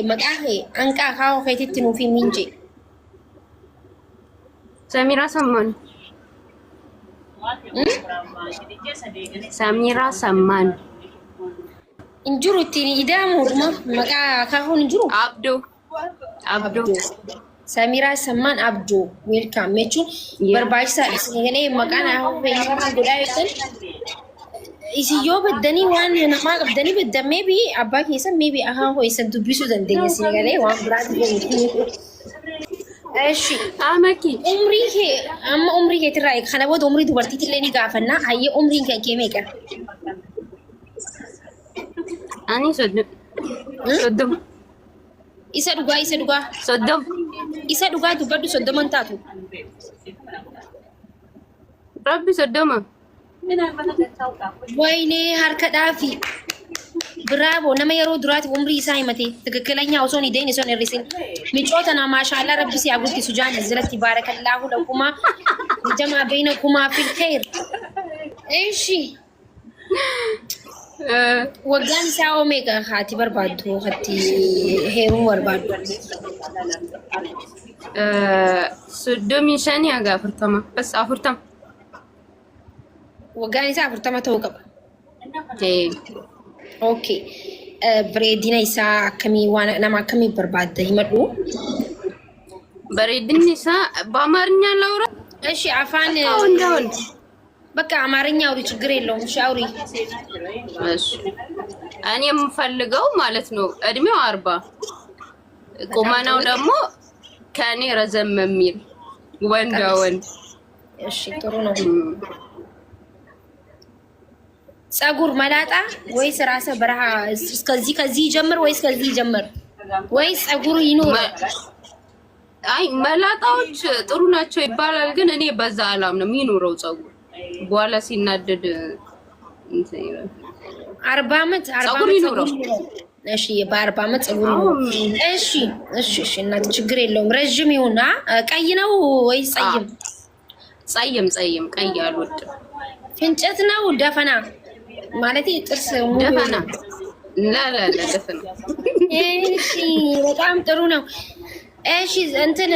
مقاهي أنكا خاو خيتتنو في منجي سميرة سمان سميرة سمان انجرو تيني إدامو مقا خاو انجرو عبدو سميرة سمان عبدو ويلكم ميتشو بربايسا يعني مقانا هو في قدايتن isiyo badani waan nama qabdani badda maybe abba keessa maybe aha hoisan dubbisu dandeenya sinagalee waan biraati eshi amaki umri ke tiraa kana booda umri dubartiitti illee ni gaafanna hayyee umriin kan kee meeqa ani soddom isa dhugaa isa dhugaa dubbaddu soddoman taatu rabbi soddoma wayne harka dhaafi bravo nama yeroo duraati umrii isaa himate ትክክለኛ osoo ni deeni son irrisin micootana maashaallah rabbi si agutti sujaan izratti barakallahu lakuma jama bainakuma fil khair ايشي waggaan isaa omeega haati barbaaddu hatti heeruu barbaaddu soddomi shani aga afurtama bas afurtama waggaan isaa afurtama ta'uu qaba. Okay. Bareedina isaa akkamii waan nama akkamii barbaadda himadhu? Bareedinni isaa በአማርኛ ላውራ? እሺ አፋን በቃ አማርኛ አውሪ ችግር የለውም። እሺ አውሪ። እሺ እኔ የምፈልገው ማለት ነው እድሜው 40 ቁመናው ደግሞ ከኔ ረዘም የሚል ወንድ። እሺ ጥሩ ነው። ጸጉር መላጣ ወይስ ራሰ በረሃ ከዚህ ጀምር ወይስ ከዚህ ጀምር ወይስ ጸጉሩ ይኖር? አይ መላጣዎች ጥሩ ናቸው ይባላል፣ ግን እኔ በዛ አላምንም። ይኖረው ጸጉር በኋላ ሲናደድ እንትን ይላል። 40 ዓመት ይኖረው። እሺ በ40 ዓመት ጸጉር ይኖር። እሺ እናት ችግር የለውም። ረጅም ይሁን። ቀይ ነው ወይስ ጸይም? ቀይ አልወድም። ፍንጨት ነው ደፈና ማለት ጥርስ ደፈና? ላ ደፈና። እሺ በጣም ጥሩ ነው። እሺ እንትን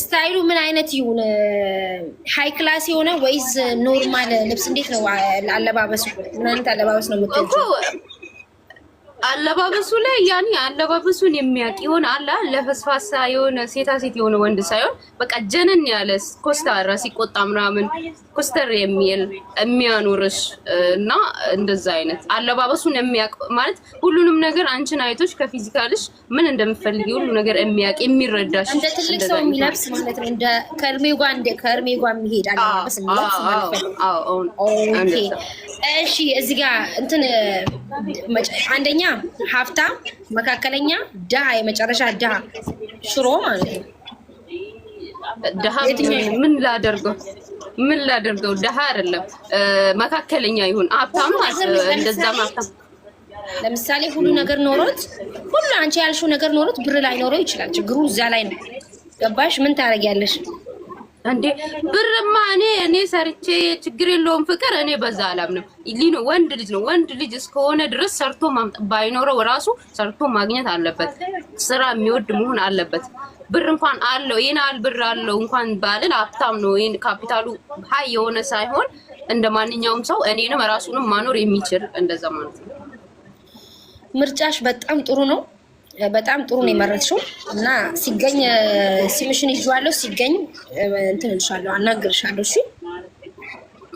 ስታይሉ ምን አይነት ይሁን? ሃይ ክላስ የሆነ ወይስ ኖርማል ልብስ? እንዴት ነው አለባበሱ? ምን አይነት አለባበስ ነው የምትወጂው? አለባበሱ ላይ ያኒ አለባበሱን የሚያውቅ ይሆን አላ ለፈስፋሳ የሆነ ሴት የሆነ ወንድ ሳይሆን በቃ ጀነን ያለ ኮስታራ ሲቆጣ ምናምን ኮስተር የሚያኖርሽ እና እንደዛ አይነት አለባበሱን የሚያውቅ ማለት ሁሉንም ነገር አንቺን አይቶሽ ከፊዚካልሽ ምን እንደምትፈልጊ ሁሉ ነገር የሚያውቅ የሚረዳሽ እንደ ትልቅ ሰው የሚለብስ ማለት ነው። እንደ ከእድሜው ጋር የሚሄድ አለባበስ የሚለብስ ማለት ነው። ኦኬ እሺ እዚህ ጋር እንትን አንደኛ ሀብታም፣ መካከለኛ፣ ደሃ፣ የመጨረሻ ደሃ ሽሮ ማለት ነው። ደሃ ምን ላደርገው? ደሃ አይደለም መካከለኛ ይሁን። ሀብታም እንደዛ ሀብታም ለምሳሌ ሁሉ ነገር ኖሮት ሁሉ አንቺ ያልሽው ነገር ኖሮት ብር ላይ ኖረው ይችላል። ችግሩ እዛ ላይ ነው። ገባሽ? ምን ታረጊያለሽ እንዴ? ብርማ እኔ ሰርቼ ችግር የለውም። ፍቅር እኔ በዛ አላምንም። ሊኖ ወንድ ልጅ ነው። ወንድ ልጅ እስከሆነ ድረስ ሰርቶ ባይኖረው ራሱ ሰርቶ ማግኘት አለበት። ስራ የሚወድ መሆን አለበት። ብር እንኳን አለው ይናል ብር አለው እንኳን ባልን ሀብታም ነው ይሄን ካፒታሉ ሃይ የሆነ ሳይሆን እንደ ማንኛውም ሰው እኔንም ራሱንም ማኖር የሚችል እንደዛ ማለት ነው። ምርጫሽ በጣም ጥሩ ነው። በጣም ጥሩ ነው የመረጥሽው እና ሲገኝ ሲምሽን ይዟለሁ ሲገኝ እንትን እንሻለሁ አናግርሻለሁ።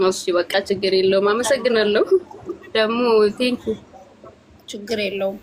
እሺ በቃ ችግር የለውም። አመሰግናለሁ ደግሞ ቴንኪው። ችግር የለውም።